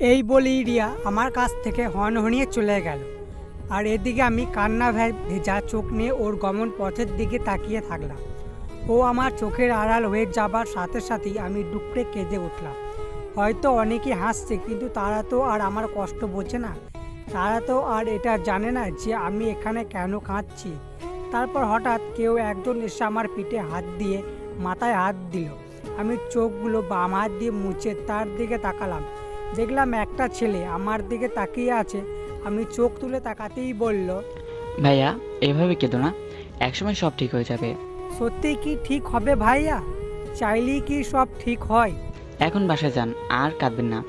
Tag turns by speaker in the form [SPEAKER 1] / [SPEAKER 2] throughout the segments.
[SPEAKER 1] এই বলি রিয়া আমার কাছ থেকে হনহনিয়ে চলে গেল। আর এদিকে আমি কান্না ভেজা চোখ নিয়ে ওর গমন পথের দিকে তাকিয়ে থাকলাম। ও আমার চোখের আড়াল হয়ে যাবার সাথে সাথেই আমি ডুকরে কেঁদে উঠলাম। হয়তো অনেকে হাসছে, কিন্তু তারা তো আর আমার কষ্ট বোঝে না। তারা তো আর এটা জানে না যে আমি এখানে কেন কাঁদছি। তারপর হঠাৎ কেউ একজন এসে আমার পিঠে হাত দিয়ে মাথায় হাত দিল। আমি চোখগুলো বাম হাত দিয়ে মুছে তার দিকে তাকালাম। দেখলাম একটা ছেলে আমার দিকে তাকিয়ে আছে। আমি চোখ তুলে তাকাতেই বলল,
[SPEAKER 2] ভাইয়া এভাবে কেঁদো না, একসময় সব ঠিক হয়ে যাবে।
[SPEAKER 1] সত্যি কি ঠিক হবে ভাইয়া? চাইলেই কি সব ঠিক হয়?
[SPEAKER 2] এখন বাসায় যান, আর কাঁদবেন না,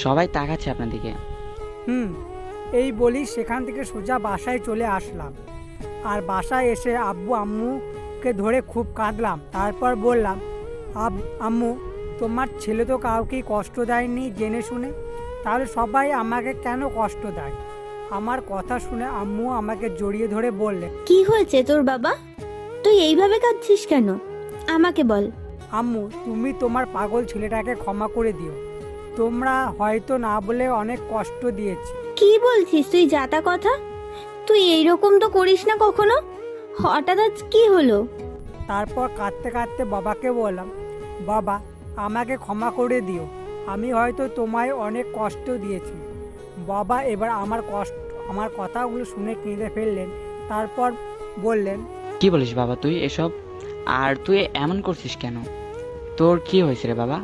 [SPEAKER 2] সবাই তাকাচ্ছে আপনার দিকে।
[SPEAKER 1] এই বলি সেখান থেকে সোজা বাসায় চলে আসলাম। আর বাসায় এসে আব্বু আম্মুকে ধরে খুব কাঁদলাম। তারপর বললাম, আম্মু, তোমার ছেলে তো কাউকেই কষ্ট দেয়নি জেনে শুনে, তাহলে সবাই আমাকে কেন কষ্ট দেয়? আমার কথা শুনে আম্মু আমাকে জড়িয়ে ধরে বললেন,
[SPEAKER 3] কি হয়েছে তোর বাবা? তুই এইভাবে কাঁদছিস কেন? আমাকে বল।
[SPEAKER 1] আম্মু, তুমি তোমার পাগল ছেলেটাকে ক্ষমা করে দিও। তোমরা হয়তো না বলে অনেক কষ্ট দিয়েছি।
[SPEAKER 3] কি বলছিস তুই যাতা কথা? তুই এইরকম তো করিস না কখনো। হঠাৎ আজ কি হলো?
[SPEAKER 1] তারপর কাঁদতে কাঁদতে বাবাকে বললাম, বাবা, আমাকে ক্ষমা করে দিও। আমি হয়তো তোমায় অনেক কষ্ট দিয়েছি। বাবা এবার আমার কথাগুলো শুনে কেঁদে ফেললেন। তারপর বললেন,
[SPEAKER 2] কি বলিস বাবা তুই এসব? আর তুই এমন করছিস কেন? তোর কি হয়েছে রে বাবা?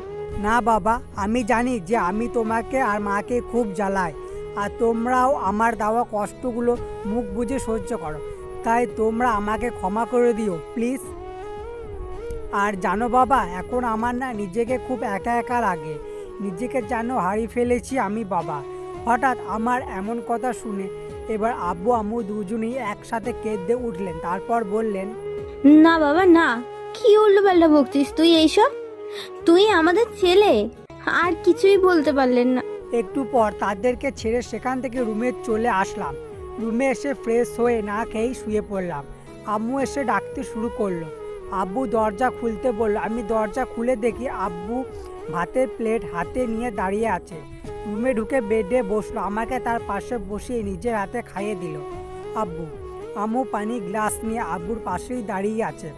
[SPEAKER 1] না বাবা, আমি জানি যে আমি তোমাকে আর মাকে খুব জ্বালাই, আর তোমরাও আমার দেওয়া কষ্টগুলো মুখ বুজে সহ্য করো। তাই তোমরা আমাকে ক্ষমা করে দিও প্লিজ। আর জানো বাবা, এখন আমার না নিজেকে খুব একা একা লাগে। নিজেকে যেন হারিয়ে ফেলেছি আমি বাবা। হঠাৎ আমার এমন কথা শুনে এবার আব্বু আম্মু দুজনেই একসাথে কেঁদে উঠলেন। তারপর বললেন,
[SPEAKER 3] না বাবা না, কি উল্টোপাল্টা বকছিস তুই এইসব? তুই আমাদের ছেলে। আর কিছুই বলতে পারলেন না।
[SPEAKER 1] একটু পর তাদেরকে ছেড়ে সেখান থেকে রুমে চলে আসলাম। রুমে এসে ফ্রেশ হয়ে না খেয়েই শুয়ে পড়লাম। আম্মু এসে ডাকতে শুরু করলো। আব্বু দরজা খুলতে বলল। আমি দরজা খুলে দেখি আব্বু ভাতের প্লেট হাতে নিয়ে দাঁড়িয়ে আছে। রুমে ঢুকে বেডে বসলো, আমাকে তার পাশে বসিয়ে নিজের হাতে খাইয়ে দিল। আম্মু পানি গ্লাস নিয়ে আব্বুর পাশেই দাঁড়িয়ে আছে।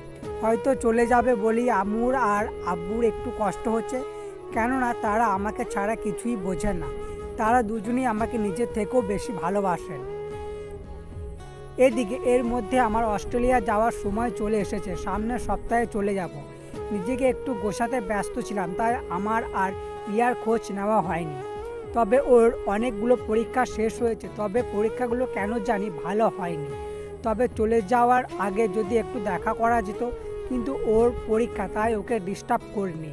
[SPEAKER 1] হয়তো চলে যাবে বলেই আম্মুর আর আব্বুর একটু কষ্ট হচ্ছে, কেননা তারা আমাকে ছাড়া কিছুই বোঝে না। তারা দুজনেই আমাকে নিজের থেকেও বেশি ভালোবাসেন। এদিকে এর মধ্যে আমার অস্ট্রেলিয়া যাওয়ার সময় চলে এসেছে। সামনের সপ্তাহে চলে যাব। নিজেকে একটু গোছাতে ব্যস্ত ছিলাম, তাই আমার আর রিয়ার খোঁজ নেওয়া হয়নি। তবে ওর অনেকগুলো পরীক্ষা শেষ হয়েছে, তবে পরীক্ষাগুলো কেন জানি ভালো হয়নি। তবে চলে যাওয়ার আগে যদি একটু দেখা করা যেত, কিন্তু ওর পরীক্ষা, তাই ওকে ডিস্টার্ব করিনি।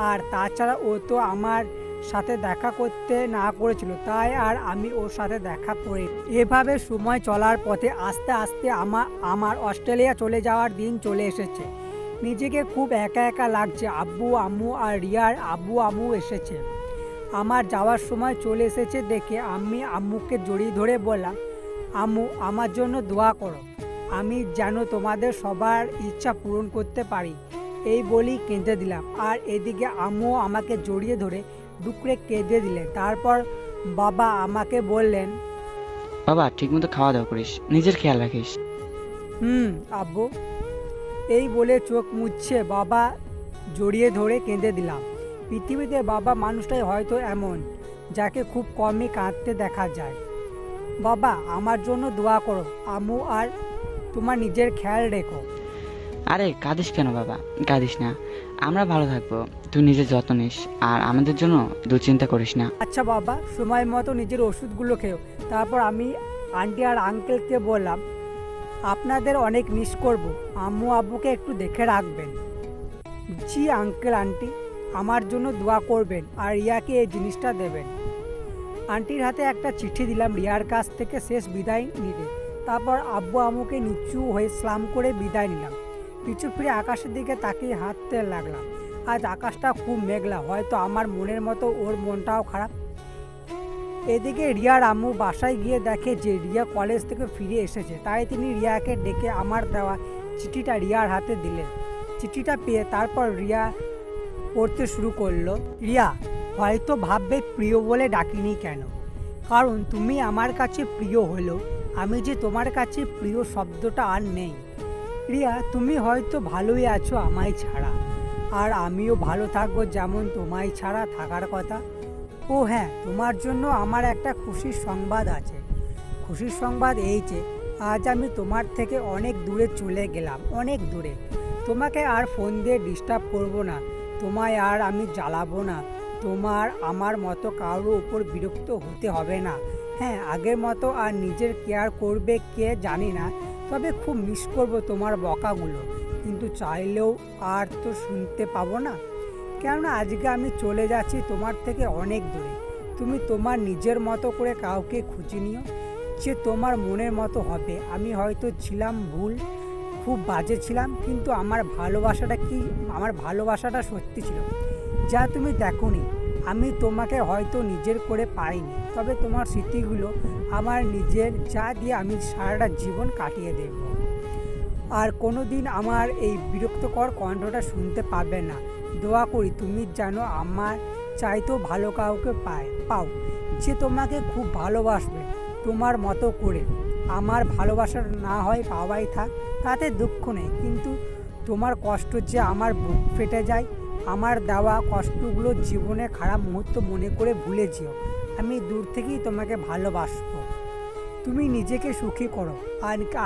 [SPEAKER 1] আর তাছাড়া ও তো আমার সাথে দেখা করতে না করেছিল, তাই আর আমি ওর সাথে দেখা করি। এভাবে সময় চলার পথে আস্তে আস্তে আমার অস্ট্রেলিয়া চলে যাওয়ার দিন চলে এসেছে। নিজেকে খুব একা একা লাগছে। আব্বু আম্মু আর রিয়ার আব্বু আম্মু এসেছে। আমার যাওয়ার সময় চলে এসেছে দেখে আমি আম্মুকে জড়িয়ে ধরে বললাম, আম্মু, আমার জন্য দোয়া করো। আমি যেন তোমাদের সবার ইচ্ছা পূরণ করতে পারি। এই বলেই কেঁদে দিলাম। আর এদিকে আম্মু আমাকে জড়িয়ে ধরে ডুকরে কেঁদে দিলেন। তারপর বাবা আমাকে বললেন,
[SPEAKER 2] বাবা ঠিকমতো খাওয়া দাওয়া করিস, নিজের খেয়াল রাখিস।
[SPEAKER 1] আব্বু। এই বলে চোখ মুছছে বাবা জড়িয়ে ধরে কেঁদে দিলাম। পৃথিবীতে বাবা মানুষটাই হয়তো এমন, যাকে খুব কমই কাঁদতে দেখা যায়। বাবা, আমার জন্য দোয়া করো আম্মু, আর তোমার নিজের খেয়াল রেখো।
[SPEAKER 2] আরে কাঁদিস কেন বাবা? কাঁদিস না, আমরা ভালো থাকবো। তুই নিজের যত্ন নিস, আর আমাদের জন্য দুশ্চিন্তা করিস না।
[SPEAKER 1] আচ্ছা বাবা, সময় মতো নিজের ওষুধগুলো খেও। তারপর আমি আন্টি আর আঙ্কেলকে বললাম, আপনাদের অনেক মিস করব, আম্মু আব্বুকে একটু দেখে রাখবেন। জি আঙ্কেল আন্টি, আমার জন্য দোয়া করবেন আর রিয়াকে এই জিনিসটা দেবেন। আন্টির হাতে একটা চিঠি দিলাম রিয়ার কাছ থেকে শেষ বিদায় নিতে। তারপর আব্বু আম্মুকে নিচু হয়ে স্লাম করে বিদায় নিলাম। পিছু ফিরে আকাশের দিকে তাকিয়ে হাঁটতে লাগলাম। আজ আকাশটা খুব মেঘলা, হয়তো আমার মনের মতো ওর মনটাও খারাপ। এদিকে রিয়ার আম্মু বাসায় গিয়ে দেখে যে রিয়া কলেজ থেকে ফিরে এসেছে, তাই তিনি রিয়াকে ডেকে আমার দেওয়া চিঠিটা রিয়ার হাতে দিলেন। চিঠিটা পেয়ে তারপর রিয়া পড়তে শুরু করলো। রিয়া, হয়তো ভাববে প্রিয় বলে ডাকিনি কেন, কারণ তুমি আমার কাছে প্রিয় হলেও আমি যে তোমার কাছে প্রিয় শব্দটা আর নেই। রিয়া, তুমি হয়তো ভালোই আছো আমায় ছাড়া, আর আমিও ভালো থাকবো যেমন তোমায় ছাড়া থাকার কথা। ও হ্যাঁ, তোমার জন্য আমার একটা খুশির সংবাদ আছে। খুশির সংবাদ এই যে আজ আমি তোমার থেকে অনেক দূরে চলে গেলাম, অনেক দূরে। তোমাকে আর ফোন দিয়ে ডিস্টার্ব করব না, তোমায় আর আমি জ্বালাবো না, তোমার আমার মতো কারোর উপর বিরক্ত হতে হবে না। হ্যাঁ, আগের মতো আর নিজের কেয়ার করবে কে জানি না, তবে খুব মিস করব তোমার বকাগুলো, কিন্তু চাইলেও আর তো শুনতে পাবো না। কেননা আজকে আমি চলে যাচ্ছি তোমার থেকে অনেক দূরে। তুমি তোমার নিজের মতো করে কাউকে খুঁজে নিও, যে তোমার মনের মতো হবে। আমি হয়তো ছিলাম ভুল, খুব বাজে ছিলাম, কিন্তু আমার ভালোবাসাটা সত্যি ছিল, যা তুমি দেখোনি। আমি তোমাকে হয়তো নিজের করে পাইনি, তবে তোমার স্মৃতিগুলো আমার নিজের, যা দিয়ে আমি সারাটা জীবন কাটিয়ে দেব। আর কোনো দিন আমার এই বিরক্তকর কণ্ঠটা শুনতে পাবে না। দোয়া করি তুমি যেন আমার চাইতেও ভালো কাউকে পাও, যে তোমাকে খুব ভালোবাসবে তোমার মতো করে। আমার ভালোবাসা না হয় পাওয়াই থাক, তাতে দুঃখ নেই, কিন্তু তোমার কষ্ট যে আমার বুক ফেটে যায়। আমার দেওয়া কষ্টগুলো জীবনে খারাপ মুহূর্ত মনে করে ভুলে যেও। আমি দূর থেকেই তোমাকে ভালোবাসবো। তুমি নিজেকে সুখী করো,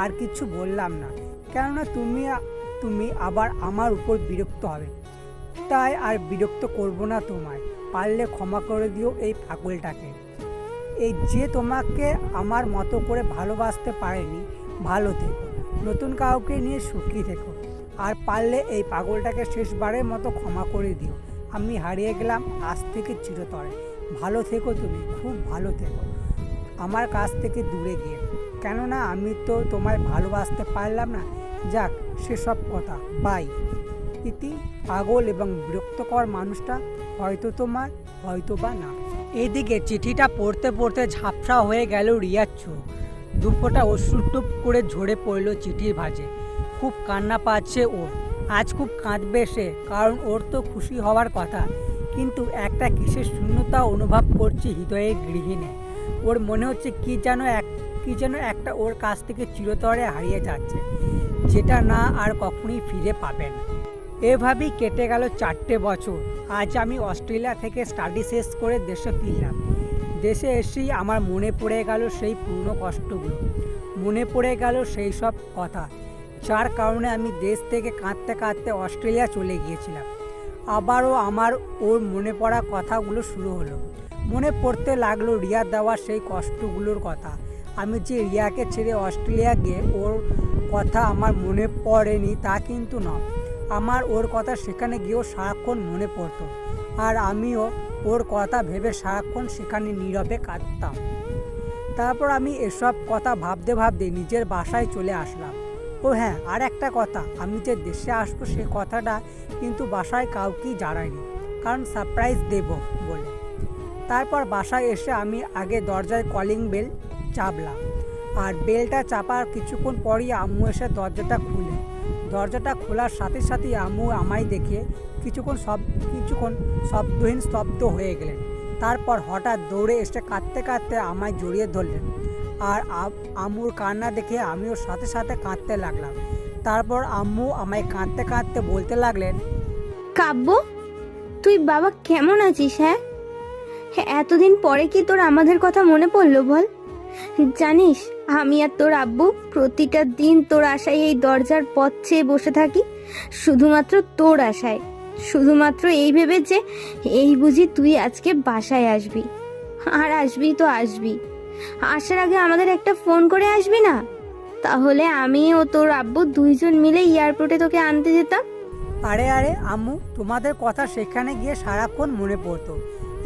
[SPEAKER 1] আর কিছু বললাম না, কেননা তুমি আবার আমার উপর বিরক্ত হবে। তাই আর বিরক্ত করব না তোমায়। পারলে ক্ষমা করে দিও এই পাগলটাকে, এই যে তোমাকে আমার মতো করে ভালোবাসতে পারেনি। ভালো থেকো, নতুন কাউকে নিয়ে সুখী থেকো, আর পারলে এই পাগলটাকে শেষবারের মতো ক্ষমা করে দিও। আমি হারিয়ে গেলাম আজ থেকে চিরতরে। ভালো থেকো তুমি, খুব ভালো থেকো আমার কাছ থেকে দূরে গিয়ে, কেননা আমি তো তোমায় ভালোবাসতে পারলাম না। যাক, সেসব কথা বাই। ইতি। পাগল এবং বিরক্তকর মানুষটা হয়তো তোমার, হয়তো বা না। এদিকে চিঠিটা পড়তে পড়তে ঝাপসা হয়ে গেল রিয়ার চোখ। দুপোটা অশ্রু টুপ করে ঝরে পড়ল চিঠির ভাঁজে। খুব কান্না পাচ্ছে ওর। আজ খুব কাঁদবে সে, কারণ ওর তো খুশি হওয়ার কথা, কিন্তু একটা কিসের শূন্যতা অনুভব করছে হৃদয়ের গৃহিণী। ওর মনে হচ্ছে কি যেন একটা ওর কাছ থেকে চিরতরে হারিয়ে যাচ্ছে, যেটা না আর কখনোই ফিরে পাবে না। এভাবেই কেটে গেল 4টে বছর। আজ আমি অস্ট্রেলিয়া থেকে স্টাডি শেষ করে দেশে ফিরলাম। দেশে এসেই আমার মনে পড়ে গেল সেই পুরনো কষ্টগুলো, মনে পড়ে গেল সেই সব কথা, যার কারণে আমি দেশ থেকে কাঁদতে কাঁদতে অস্ট্রেলিয়া চলে গিয়েছিলাম। আবারও আমার ওর মনে পড়া কথাগুলো শুরু হলো। মনে পড়তে লাগলো রিয়ার দেওয়া সেই কষ্টগুলোর কথা। আমি যে রিয়াকে ছেড়ে অস্ট্রেলিয়া গিয়ে ওর কথা আমার মনে পড়েনি তা কিন্তু নয়। আমার ওর কথা সেখানে গিয়েও সারাক্ষণ মনে পড়তো, আর আমিও ওর কথা ভেবে সারাক্ষণ সেখানে নীরবে কাঁদতাম। তারপর আমি এসব কথা ভাবতে ভাবতে নিজের বাসায় চলে আসলাম। ও হ্যাঁ, আর একটা কথা, আমি যে দেশে আসবো সে কথাটা কিন্তু বাসায় কাউকেই জানাইনি, কারণ সারপ্রাইজ দেব বলে। তারপর বাসায় এসে আমি আগে দরজায় কলিং বেল চাপলাম, আর বেলটা চাপার কিছুক্ষণ পরই আম্মু এসে দরজাটা খোলার সাথে সাথেই আম্মু আমায় দেখে কিছুক্ষণ শব্দহীন স্তব্ধ হয়ে গেলেন। তারপর হঠাৎ দৌড়ে এসে কাঁদতে কাঁদতে আমায় জড়িয়ে ধরলেন, আর আম্মুর কান্না দেখে আমিও সাথে সাথে কাঁদতে লাগলাম। তারপর আম্মু আমায় কাঁদতে কাঁদতে বলতে লাগলেন,
[SPEAKER 3] কাব্য, তুই বাবা কেমন আছিস? হ্যাঁ, এতদিন পরে কি তোর আমাদের কথা মনে পড়লো বল? জানিস, আমি আর তোর আব্বু প্রতিটা দিন তোর আশায় এই দরজার পথ চেয়ে বসে থাকি, শুধুমাত্র তোর আশায়, শুধুমাত্র এই ভেবে যে এই বুঝি তুই আজকে বাসায় আসবি। আর আসবি তো আসবি, আসার আগে আমাদের একটা ফোন করে আসবি না? তাহলে আমি ও তোর আব্বু দুইজন মিলে এয়ারপোর্টে তোকে আনতে যেতাম।
[SPEAKER 1] আরে আম্মু, তোমাদের কথা সেখানে গিয়ে সারাক্ষণ মনে পড়তো,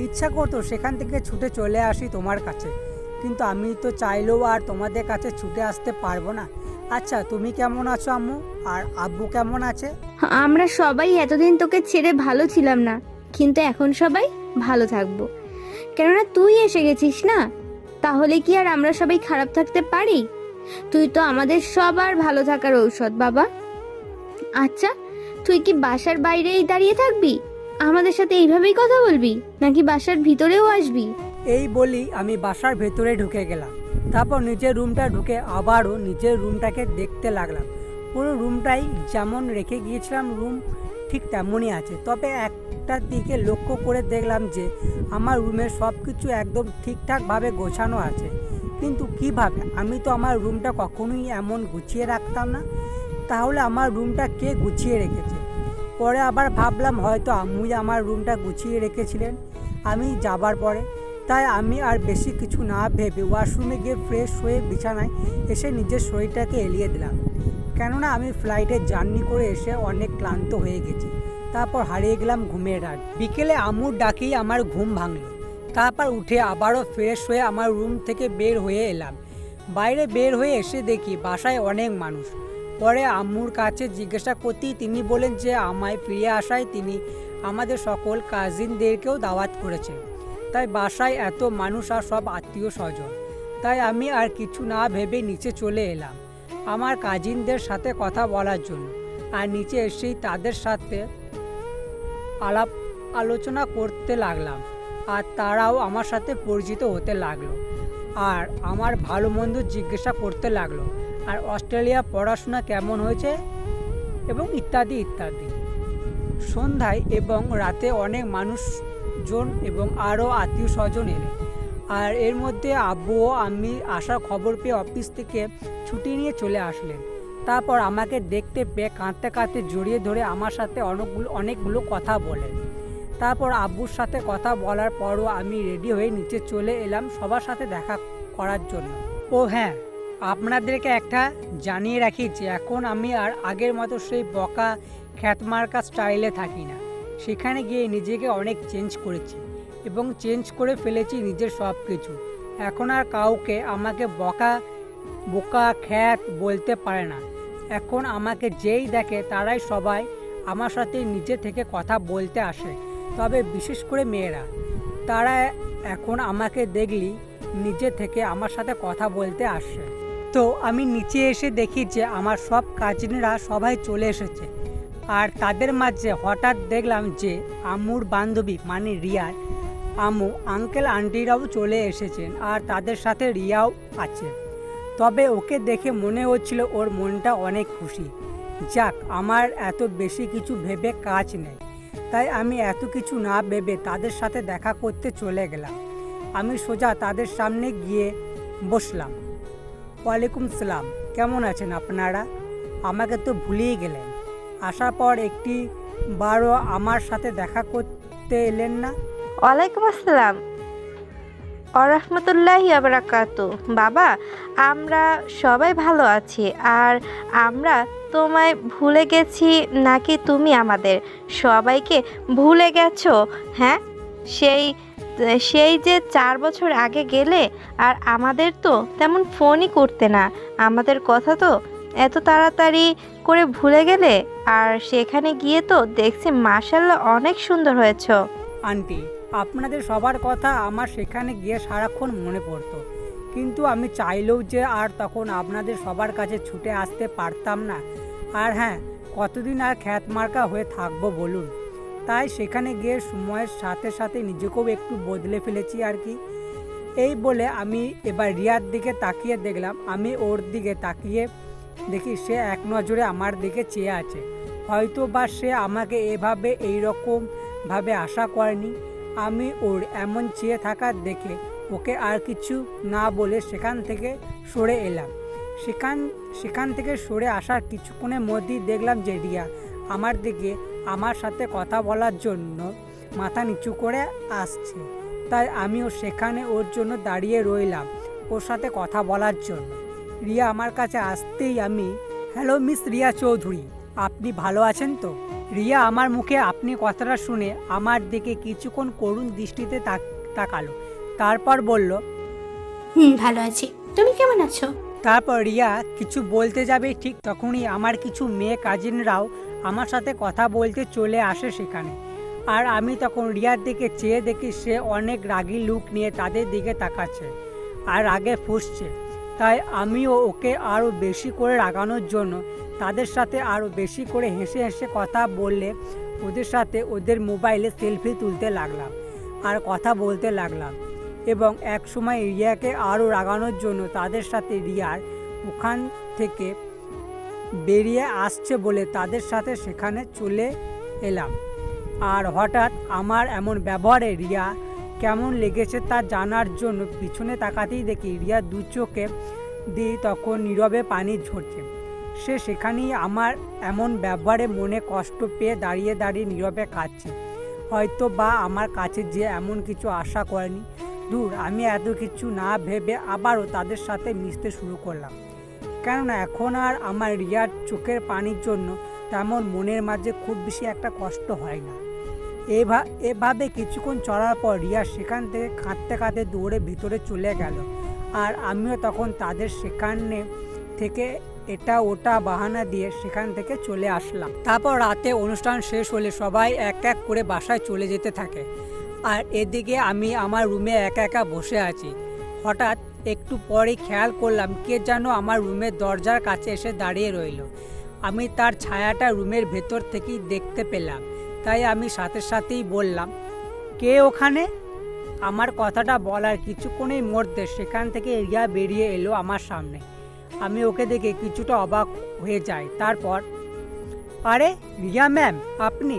[SPEAKER 1] ইচ্ছা করতো সেখান থেকে ছুটে চলে আসি তোমার কাছে, কিন্তু আমি তো চাইলেও আর তোমাদের কাছে ছুটে আসতে পারবো না। আচ্ছা, তুমি কেমন আছো আম্মু? আর আব্বু কেমন আছে?
[SPEAKER 3] আমরা সবাই এতদিন তোকে ছেড়ে ভালো ছিলাম না, কিন্তু এখন সবাই ভালো থাকবো, কেননা তুই এসে গেছিস না। তাহলে কি আর আমরা সবাই খারাপ থাকতে পারি? তুই তো আমাদের সবার ভালো থাকার ঔষধ বাবা। আচ্ছা, তুই কি বাসার বাইরেই দাঁড়িয়ে থাকবি? আমাদের সাথে এইভাবেই কথা বলবি নাকি বাসার ভিতরেও আসবি?
[SPEAKER 1] এই বলি আমি বাসার ভেতরে ঢুকে গেলাম। তারপর নিজের রুমটা ঢুকে আবারও নিজের রুমটাকে দেখতে লাগলাম। পুরো রুমটাই যেমন রেখে গিয়েছিলাম রুম ঠিক তেমনই আছে, তবে একটা দিকে লক্ষ্য করে দেখলাম যে আমার রুমের সব কিছু একদম ঠিকঠাকভাবে গোছানো আছে। কিন্তু কিভাবে? আমি তো আমার রুমটা কখনোই এমন গুছিয়ে রাখতাম না। তাহলে আমার রুমটা কে গুছিয়ে রেখেছে? পরে আবার ভাবলাম হয়তো আম্মুই আমার রুমটা গুছিয়ে রেখেছিলেন আমি যাবার পরে। তাই আমি আর বেশি কিছু না ভেবে ওয়াশরুমে গিয়ে ফ্রেশ হয়ে বিছানায় এসে নিজের শরীরটাকে এলিয়ে দিলাম, কেননা আমি ফ্লাইটে জার্নি করে এসে অনেক ক্লান্ত হয়ে গেছি। তারপর হারিয়ে গেলাম ঘুমের রাত। বিকেলে আম্মুর ডাকেই আমার ঘুম ভাঙলো। তারপর উঠে আবারও ফ্রেশ হয়ে আমার রুম থেকে বের হয়ে এলাম। বাইরে বের হয়ে এসে দেখি বাসায় অনেক মানুষ। পরে আম্মুর কাছে জিজ্ঞাসা করতেই তিনি বলেন যে আমায় ফিরে আসায় তিনি আমাদের সকল কাজিনদেরকেও দাওয়াত করেছেন। তাই বাসায় এত মানুষ আর সব আত্মীয় স্বজন। তাই আমি আর কিছু না ভেবে নিচে চলে এলাম আমার কাজিনদের সাথে কথা বলার জন্য। আর নিচে এসেই তাদের সাথে আলাপ আলোচনা করতে লাগলাম আর তারাও আমার সাথে পরিচিত হতে লাগলো আর আমার ভালো মন্দ জিজ্ঞাসা করতে লাগলো আর অস্ট্রেলিয়া পড়াশোনা কেমন হয়েছে এবং ইত্যাদি ইত্যাদি। সন্ধ্যায় এবং রাতে অনেক মানুষজন এবং আরও আত্মীয় স্বজন এলেন। আর এর মধ্যে আব্বুও আমি আসার খবর পেয়ে অফিস থেকে ছুটি নিয়ে চলে আসলেন। তারপর আমাকে দেখতে পেয়ে কাঁদতে কাঁদতে জড়িয়ে ধরে আমার সাথে অনেকগুলো কথা বলেন। তারপর আব্বুর সাথে কথা বলার পরও আমি রেডি হয়ে নিচে চলে এলাম সবার সাথে দেখা করার জন্য। ও হ্যাঁ, আপনাদেরকে একটা জানিয়ে রাখি যে এখন আমি আর আগের মতো সেই বকা খ্যাতমার্কা স্টাইলে থাকি না। সেখানে গিয়ে নিজেকে অনেক চেঞ্জ করেছি এবং চেঞ্জ করে ফেলেছি নিজের সব কিছু। এখন আর কাউকে আমাকে বোকা খ্যাত বলতে পারে না। এখন আমাকে যেই দেখে তারাই সবাই আমার সাথে নিজে থেকে কথা বলতে আসে, তবে বিশেষ করে মেয়েরা। তারা এখন আমাকে দেখলি নিজে থেকে আমার সাথে কথা বলতে আসে। তো আমি নিচে এসে দেখি যে আমার সব কাজিনরা সবাই চলে এসেছে। আর তাদের মাঝে হঠাৎ দেখলাম যে আম্মুর বান্ধবী মানে রিয়ার আম্মু আঙ্কেল আন্টিরাও চলে এসেছেন আর তাদের সাথে রিয়াও আছে। তবে ওকে দেখে মনে হচ্ছিল ওর মনটা অনেক খুশি। যাক, আমার এত বেশি কিছু ভেবে কাজ নেই, তাই আমি এত কিছু না ভেবে তাদের সাথে দেখা করতে চলে গেলাম। আমি সোজা তাদের সামনে গিয়ে বসলাম। ওয়ালাইকুম সালাম, কেমন আছেন আপনারা? আমাকে তো ভুলেই গেলেন। আসার পর একটি বারও আমার সাথে দেখা করতে এলেন না।
[SPEAKER 4] ওয়ালাইকুম আসসালাম আরহামতুল্লাহি আবরাকাতু। বাবা, আমরা সবাই ভালো আছি। আর আমরা তোমায় ভুলে গেছি নাকি তুমি আমাদের সবাইকে ভুলে গেছো? হ্যাঁ, সেই সেই যে 4 বছর আগে গেলে আর আমাদের তো তেমন ফোনই করতে না। আমাদের কথা তো এত তাড়াতাড়ি করে ভুলে গেলে। আর সেখানে গিয়ে তো দেখছি মাশাআল্লাহ অনেক সুন্দর হয়েছো।
[SPEAKER 1] আন্টি, আপনাদের সবার কথা আমার সেখানে গিয়ে সারাক্ষণ মনে পড়তো, কিন্তু আমি চাইলেও যে আর তখন আপনাদের সবার কাছে ছুটে আসতে পারতাম না। আর হ্যাঁ, কতদিন আর খ্যাতমার্কা হয়ে থাকবো বলুন? তাই সেখানে গিয়ে সময়ের সাথে সাথে নিজেকেও একটু বদলে ফেলেছি আর কি। এই বলে আমি এবার রিয়ার দিকে তাকিয়ে দেখলাম। আমি ওর দিকে তাকিয়ে দেখি সে এক নজরে আমার দিকে চেয়ে আছে। হয়তো বা সে আমাকে এভাবে এইরকমভাবে আশা করেনি। আমি ওর এমন চেয়ে থাকা দেখে ওকে আর কিছু না বলে সেখান থেকে সরে এলাম। সেখান থেকে সরে আসার কিছুক্ষণের মধ্যেই দেখলাম যে রিয়া আমার দিকে আমার সাথে কথা বলার জন্য মাথা নিচু করে আসছে। তাই আমিও সেখানে ওর জন্য দাঁড়িয়ে রইলাম ওর সাথে কথা বলার জন্য। রিয়া আমার কাছে আসতেই আমি, হ্যালো মিস রিয়া চৌধুরী, আপনি ভালো আছেন তো? রিয়া আমার মুখে আপনি কথাটা শুনে আমার দিকে কিছুক্ষণ করুণ দৃষ্টিতে তাকালো। তারপর বলল,
[SPEAKER 5] ভালো আছি। তুমি কেমন আছো?
[SPEAKER 1] তারপর রিয়া কিছু বলতে যাবে ঠিক তখনই আমার কিছু মেয়ে কাজিনরাও আমার সাথে কথা বলতে চলে আসে সেখানে। আর আমি তখন রিয়ার দিকে চেয়ে দেখি সে অনেক রাগী লুক নিয়ে তাদের দিকে তাকাচ্ছে আর রাগে ফুঁসছে। তাই আমিও ওকে আরও বেশি করে রাগানোর জন্য তাদের সাথে আরও বেশি করে হেসে হেসে কথা বললে ওদের সাথে ওদের মোবাইলে সেলফি তুলতে লাগলাম আর কথা বলতে লাগলাম। এবং এক সময় রিয়াকে আরও রাগানোর জন্য তাদের সাথে রিয়ার ওখান থেকে বেরিয়ে আসছে বলে তাদের সাথে সেখানে চলে এলাম। আর হঠাৎ আমার এমন ব্যবহারে রিয়া কেমন লেগেছে তা জানার জন্য পিছনে তাকাতেই দেখি রিয়া দু চোখে দিয়ে তখন নীরবে পানি ঝরছে। সে সেখানেই আমার এমন ব্যবহারে মনে কষ্ট পেয়ে দাঁড়িয়ে দাঁড়িয়ে নীরবে কাঁদছে। হয়তো বা আমার কাছে যে এমন কিছু আশা করেনি। দূর, আমি এত কিছু না ভেবে আবারও তাদের সাথে মিশতে শুরু করলাম। কেননা এখন আর আমার রিয়ার চোখের পানির জন্য তেমন মনের মাঝে খুব বেশি একটা কষ্ট হয় না। এভাবে কিছুক্ষণ চলার পর রিয়া সেখান থেকে কাঁদতে কাঁদতে দৌড়ে ভিতরে চলে গেল। আর আমিও তখন তাদের সেখানে থেকে এটা ওটা বাহানা দিয়ে সেখান থেকে চলে আসলাম। তারপর রাতে অনুষ্ঠান শেষ হলে সবাই এক এক করে বাসায় চলে যেতে থাকে। আর এদিকে আমি আমার রুমে একা একা বসে আছি। হঠাৎ একটু পরে খেয়াল করলাম কে যেন আমার রুমের দরজার কাছে এসে দাঁড়িয়ে রইল। আমি তার ছায়াটা রুমের ভেতর থেকেই দেখতে পেলাম, তাই আমি সাথে সাথেই বললাম, কে ওখানে? আমার কথাটা বলার কিছুক্ষণের মধ্যে সেখান থেকে রিয়া বেরিয়ে এলো আমার সামনে। আমি ওকে দেখে কিছুটা অবাক হয়ে যাই। তারপর, আরে রিয়া ম্যাম, আপনি?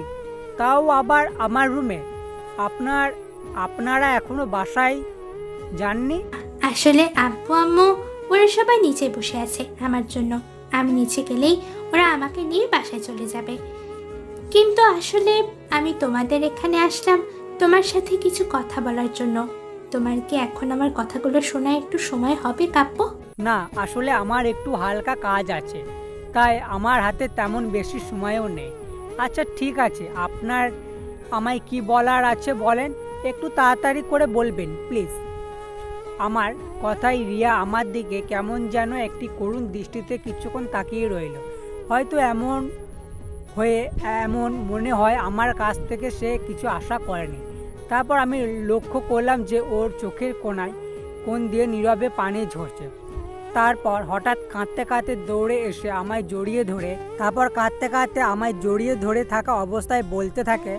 [SPEAKER 1] তাও আবার আমার রুমে? আপনারা এখনো বাসায় যাননি?
[SPEAKER 5] আসলে আব্বু আম্মু ওরা সবাই নিচে বসে আছে আমার জন্য। আমি নিচে গেলেই ওরা আমাকে নিয়ে বাসায় চলে যাবে। কিন্তু আসলে আমি তোমাদের এখানে আসলাম তোমার সাথে কিছু কথা বলার জন্য। তোমার কি এখন আমার কথাগুলো শোনা একটু সময় হবে কাব্য?
[SPEAKER 1] না, আসলে আমার একটু হালকা কাজ আছে, তাই আমার হাতে তেমন বেশি সময়ও নেই। আচ্ছা ঠিক আছে, আপনার আমায় কি বলার আছে বলেন, একটু তাড়াতাড়ি করে বলবেন প্লিজ। আমার কথাই রিয়া আমার দিকে কেমন যেন একটি করুণ দৃষ্টিতে কিছুক্ষণ তাকিয়ে রইল। হয়তো এমন মনে হয় আমার কাছ থেকে সে কিছু আশা করেনি। তারপর আমি লক্ষ্য করলাম যে ওর চোখের কোণ দিয়ে নীরবে পানি ঝরছে। তারপর হঠাৎ কাঁদতে কাঁদতে দৌড়ে এসে আমায় জড়িয়ে ধরে থাকা অবস্থায় বলতে থাকে,